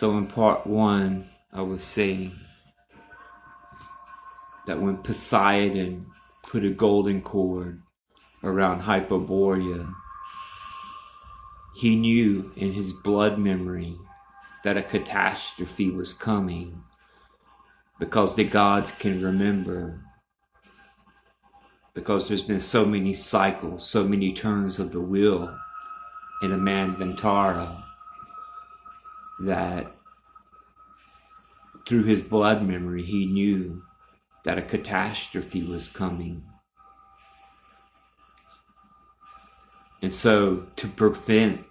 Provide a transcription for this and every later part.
So in part one, I was saying that when Poseidon put a golden cord around Hyperborea, he knew in his blood memory that a catastrophe was coming, because the gods can remember, because there's been so many cycles, so many turns of the wheel in a Manvantara, that through his blood memory he knew that a catastrophe was coming. And so to prevent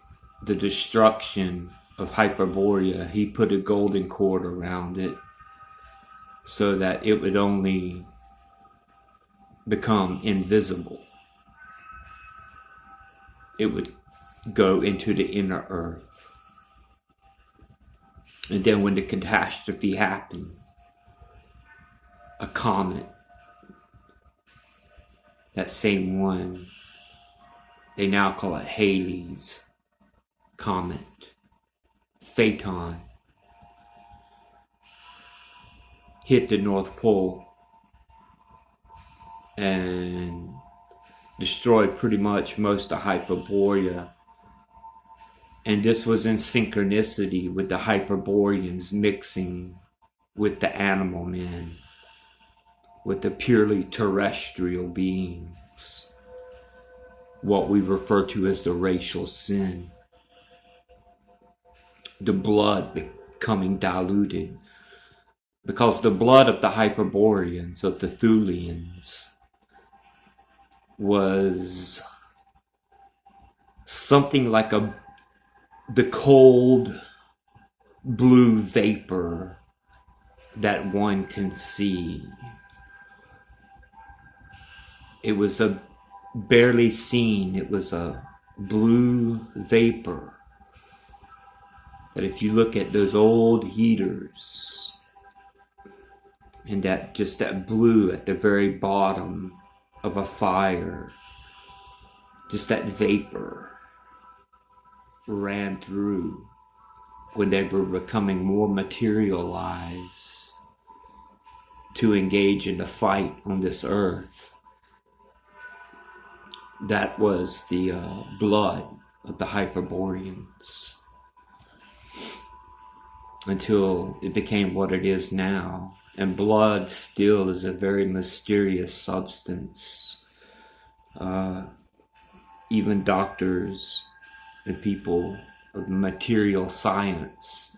the destruction of Hyperborea, he put a golden cord around it so that it would only become invisible. It would go into the inner earth. And then when the catastrophe happened, a comet, that same one, they now call it Halley's Comet, Phaeton, hit the North Pole and destroyed pretty much most of Hyperborea. And this was in synchronicity with the Hyperboreans mixing with the animal men, with the purely terrestrial beings, what we refer to as the racial sin. The blood becoming diluted, because the blood of the Hyperboreans, of the Thulians, was something like the cold blue vapor that one can see. It was a barely seen, it was a blue vapor that if you look at those old heaters and that just that blue at the very bottom of a fire, just that vapor ran through when they were becoming more materialized to engage in the fight on this earth. That was the blood of the Hyperboreans, until it became what it is now. And blood still is a very mysterious substance. Even doctors and people of material science,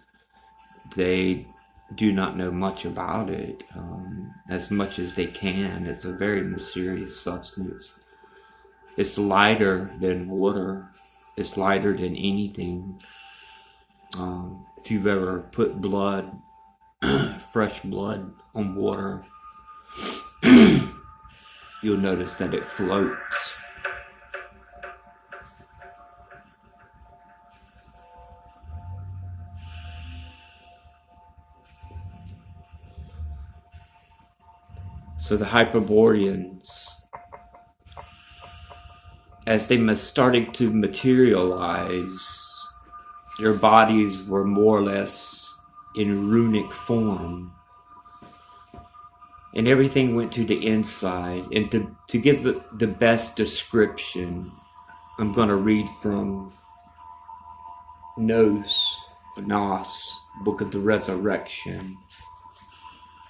they do not know much about it, as much as they can. It's a very mysterious substance. It's lighter than water. It's lighter than anything. If you've ever put blood, fresh blood on water, you'll notice that it floats. So the Hyperboreans, as they started to materialize, their bodies were more or less in runic form, and everything went to the inside. And to give the best description, I'm going to read from Nos, Book of the Resurrection,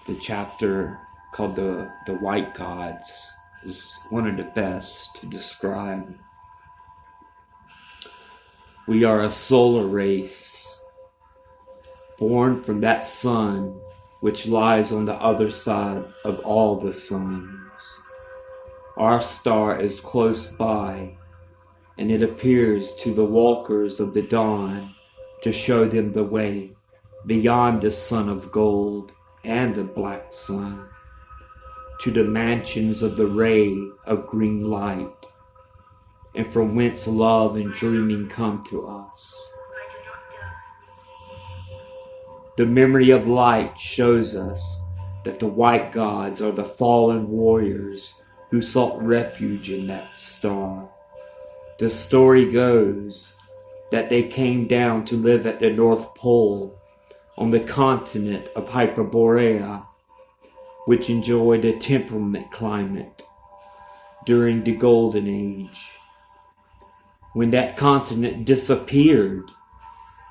the chapter called the White Gods. Is one of the best to describe. We are a solar race, born from that sun which lies on the other side of all the suns. Our star is close by, and it appears to the walkers of the dawn to show them the way beyond the sun of gold and the black sun, to the mansions of the ray of green light, and from whence love and dreaming come to us. The memory of light shows us that the white gods are the fallen warriors who sought refuge in that star. The story goes that they came down to live at the North Pole on the continent of Hyperborea, which enjoyed a temperate climate during the Golden Age. When that continent disappeared,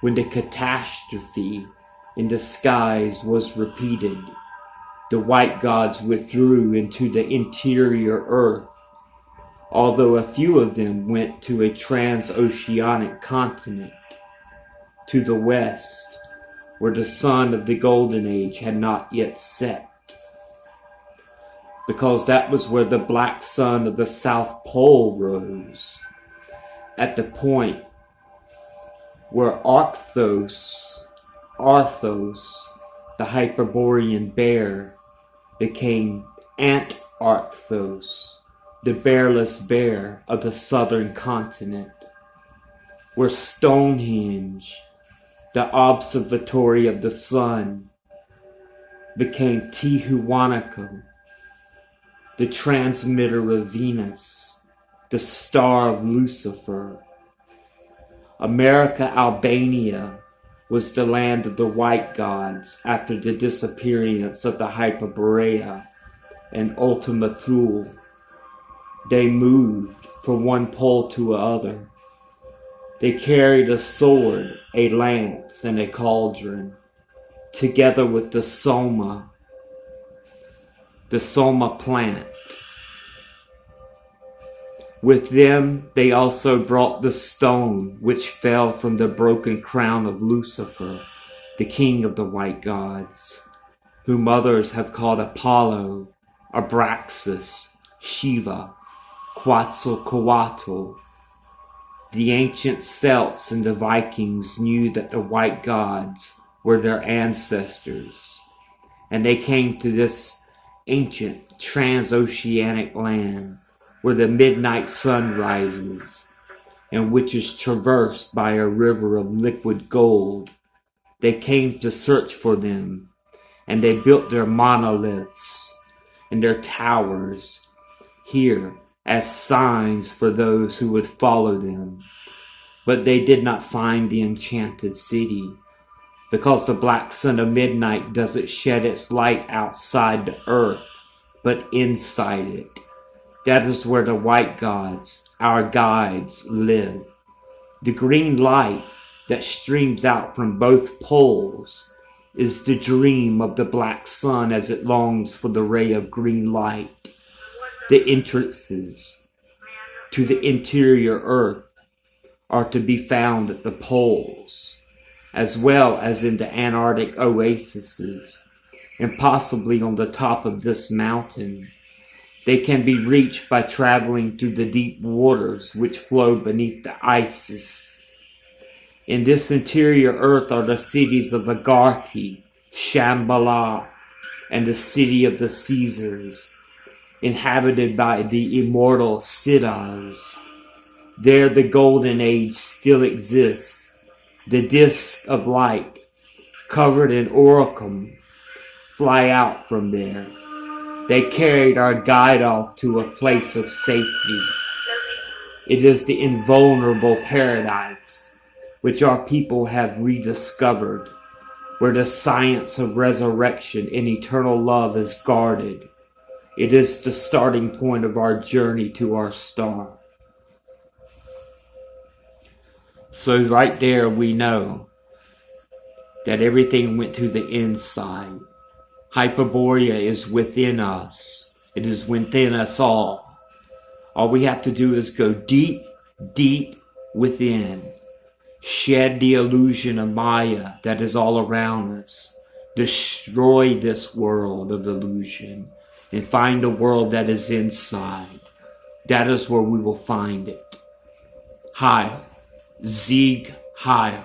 when the catastrophe in the skies was repeated, the white gods withdrew into the interior earth, although a few of them went to a transoceanic continent to the west, where the sun of the Golden Age had not yet set, because that was where the black sun of the South Pole rose, at the point where Arthos, the Hyperborean bear, became Antarctos, the bearless bear of the southern continent, where Stonehenge, the observatory of the sun, became Tihuanaco, the transmitter of Venus, the star of Lucifer. America Albania was the land of the white gods after the disappearance of the Hyperborea and Ultima Thule. They moved from one pole to another. They carried a sword, a lance, and a cauldron, together with the soma plant. With them they also brought the stone which fell from the broken crown of Lucifer, the king of the white gods, whom others have called Apollo, Abraxas, Shiva, Quetzalcoatl. The ancient Celts and the Vikings knew that the white gods were their ancestors, and they came to this ancient transoceanic land where the midnight sun rises and which is traversed by a river of liquid gold. They came to search for them, and they built their monoliths and their towers here as signs for those who would follow them. But they did not find the enchanted city, because the black sun of midnight doesn't shed its light outside the earth, but inside it. That is where the white gods, our guides, live. The green light that streams out from both poles is the dream of the black sun as it longs for the ray of green light. The entrances to the interior earth are to be found at the poles, as well as in the Antarctic oases, and possibly on the top of this mountain. They can be reached by traveling through the deep waters which flow beneath the ices. In this interior earth are the cities of Agartha, Shambhala, and the city of the Caesars, inhabited by the immortal Siddhas. There the Golden Age still exists. The discs of light, covered in oricum, fly out from there. They carried our guide off to a place of safety. It is the invulnerable paradise, which our people have rediscovered, where the science of resurrection and eternal love is guarded. It is the starting point of our journey to our star. So right there we know that everything went to the inside. Hyperborea is within us. It is within us all. All we have to do is go deep, deep within. Shed the illusion of Maya that is all around us. Destroy this world of illusion and find the world that is inside. That is where we will find it. Heil. Sieg Heil.